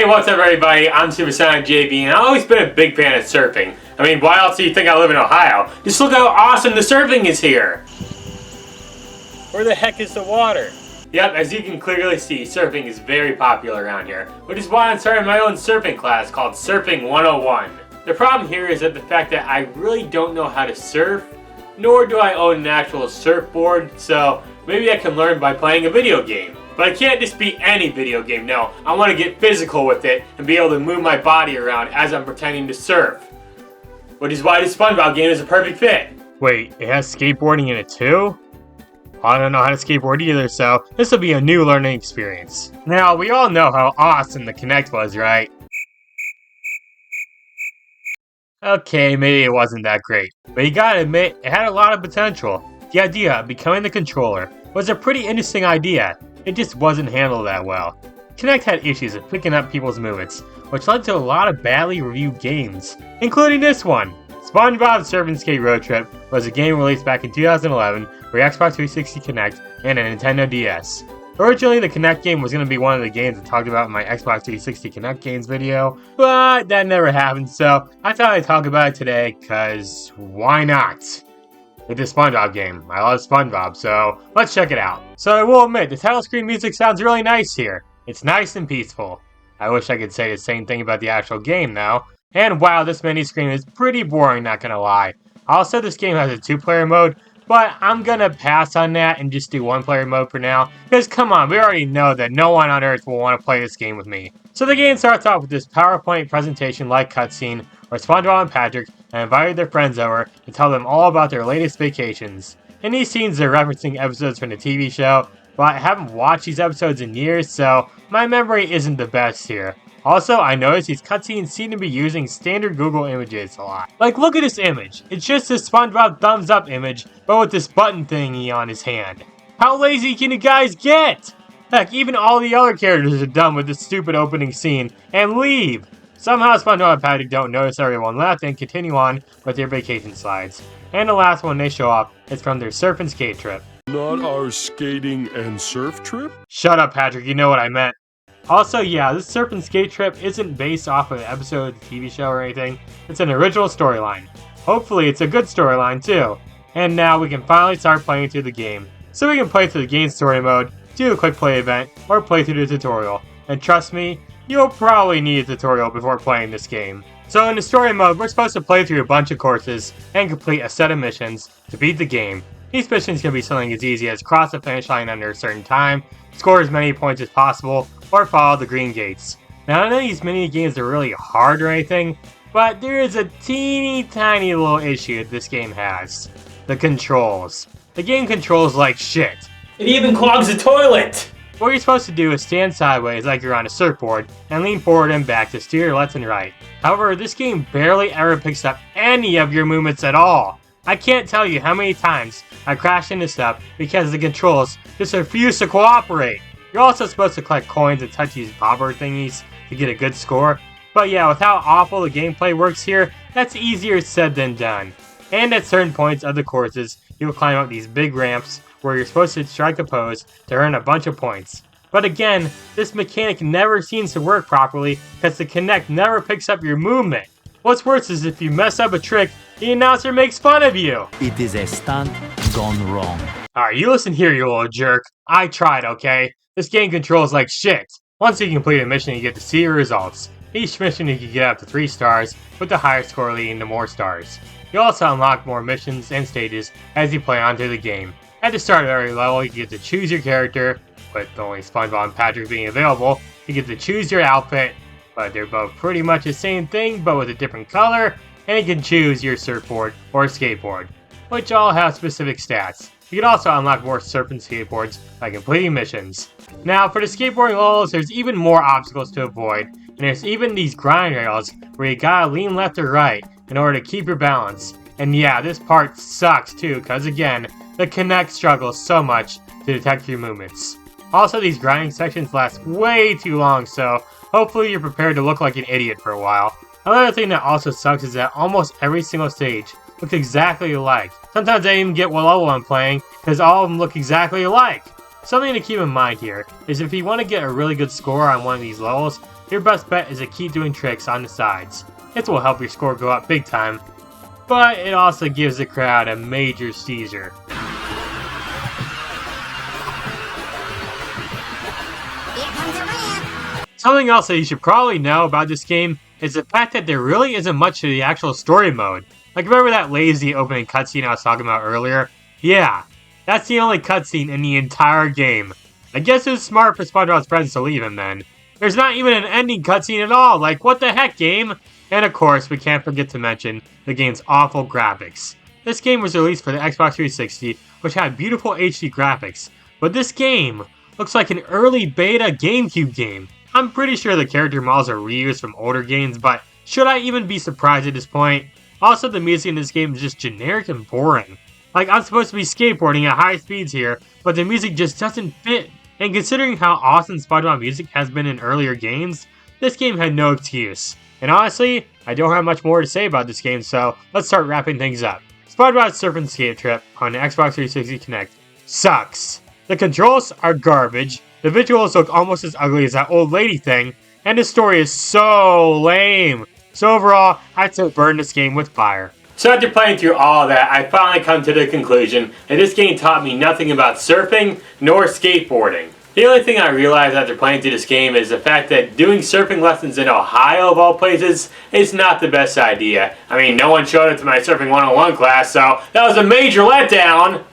Hey, what's up everybody? I'm SuperSonicJB and I've always been a big fan of surfing. I mean, why else do you think I live in Ohio? Just look how awesome the surfing is here! Where the heck is the water? Yep, as you can clearly see, surfing is very popular around here, which is why I'm starting my own surfing class called Surfing 101. The problem here is that the fact that I really don't know how to surf, nor do I own an actual surfboard, so maybe I can learn by playing a video game. But I can't just be any video game, no. I want to get physical with it and be able to move my body around as I'm pretending to surf. Which is why this Spongebob game is a perfect fit. Wait, it has skateboarding in it too? I don't know how to skateboard either, so this will be a new learning experience. Now, we all know how awesome the Kinect was, right? Okay, maybe it wasn't that great, but you gotta admit, it had a lot of potential. The idea of becoming the controller was a pretty interesting idea. It just wasn't handled that well. Kinect had issues with picking up people's movements, which led to a lot of badly reviewed games, including this one. Spongebob Surf and Skate Roadtrip was a game released back in 2011 for Xbox 360 Kinect and a Nintendo DS. Originally, the Kinect game was going to be one of the games I talked about in my Xbox 360 Kinect games video, but that never happened, so I thought I'd talk about it today, cause why not? It's a SpongeBob game. I love SpongeBob, so let's check it out. So I will admit, the title screen music sounds really nice here. It's nice and peaceful. I wish I could say the same thing about the actual game though. And wow, this menu screen is pretty boring, not gonna lie. Also, this game has a 2-player mode, but I'm gonna pass on that and just do 1-player mode for now. Because come on, we already know that no one on Earth will want to play this game with me. So the game starts off with this PowerPoint presentation-like cutscene where SpongeBob and Patrick have invited their friends over to tell them all about their latest vacations. In these scenes, they're referencing episodes from the TV show, but I haven't watched these episodes in years, so my memory isn't the best here. Also, I noticed these cutscenes seem to be using standard Google images a lot. Like, look at this image. It's just this SpongeBob thumbs up image, but with this button thingy on his hand. How lazy can you guys get? Heck, even all the other characters are done with this stupid opening scene and leave. Somehow SpongeBob and Patrick don't notice everyone left and continue on with their vacation slides. And the last one they show off is from their surf and skate trip. Not our skating and surf trip? Shut up, Patrick, you know what I meant. Also, yeah, this surf and skate trip isn't based off of an episode of the TV show or anything. It's an original storyline. Hopefully it's a good storyline too. And now we can finally start playing through the game. So we can play through the game story mode, do a quick play event, or play through the tutorial. And trust me, you'll probably need a tutorial before playing this game. So in the story mode, we're supposed to play through a bunch of courses and complete a set of missions to beat the game. These missions can be something as easy as cross the finish line under a certain time, score as many points as possible, or follow the green gates. Now, none of these mini games are really hard or anything, but there is a teeny tiny little issue this game has. The controls. The game controls like shit. It even clogs the toilet! What you're supposed to do is stand sideways like you're on a surfboard and lean forward and back to steer left and right. However, this game barely ever picks up any of your movements at all. I can't tell you how many times I crashed into stuff because the controls just refuse to cooperate. You're also supposed to collect coins and touch these bobber thingies to get a good score. But yeah, with how awful the gameplay works here, that's easier said than done. And at certain points of the courses, you'll climb up these big ramps where you're supposed to strike a pose to earn a bunch of points. But again, this mechanic never seems to work properly because the Kinect never picks up your movement. What's worse is if you mess up a trick, the announcer makes fun of you. It is a stunt gone wrong. Alright, you listen here, you little jerk. I tried, okay? This game controls like shit. Once you complete a mission, you get to see your results. Each mission you can get up to 3 stars, with the higher score leading to more stars. You also unlock more missions and stages as you play on through the game. At the start of every level, you get to choose your character, with only SpongeBob and Patrick being available. You get to choose your outfit, but they're both pretty much the same thing, but with a different color. And you can choose your surfboard or skateboard, which all have specific stats. You can also unlock more surf and skateboards by completing missions. Now, for the skateboarding levels, there's even more obstacles to avoid, and there's even these grind rails where you gotta lean left or right in order to keep your balance. And yeah, this part sucks too, cause again, the Kinect struggles so much to detect your movements. Also, these grinding sections last way too long, so hopefully you're prepared to look like an idiot for a while. Another thing that also sucks is that almost every single stage looks exactly alike. Sometimes I even get what level I'm playing, because all of them look exactly alike. Something to keep in mind here is if you want to get a really good score on one of these levels, your best bet is to keep doing tricks on the sides. This will help your score go up big time, but it also gives the crowd a major seizure. Something else that you should probably know about this game is the fact that there really isn't much to the actual story mode. Like, remember that lazy opening cutscene I was talking about earlier? Yeah, that's the only cutscene in the entire game. I guess it was smart for SpongeBob's friends to leave him then. There's not even an ending cutscene at all, like what the heck, game? And of course, we can't forget to mention the game's awful graphics. This game was released for the Xbox 360, which had beautiful HD graphics, but this game looks like an early beta GameCube game. I'm pretty sure the character models are reused from older games, but should I even be surprised at this point? Also, the music in this game is just generic and boring. Like, I'm supposed to be skateboarding at high speeds here, but the music just doesn't fit. And considering how awesome SpongeBob music has been in earlier games, this game had no excuse. And honestly, I don't have much more to say about this game, so let's start wrapping things up. SpongeBob's Surf and Skate Trip on the Xbox 360 Kinect sucks. The controls are garbage, the visuals look almost as ugly as that old lady thing, and the story is so lame. So overall, I'd say burn this game with fire. So after playing through all of that, I finally come to the conclusion that this game taught me nothing about surfing nor skateboarding. The only thing I realized after playing through this game is the fact that doing surfing lessons in Ohio of all places is not the best idea. I mean, no one showed up to my Surfing 101 class, so that was a major letdown.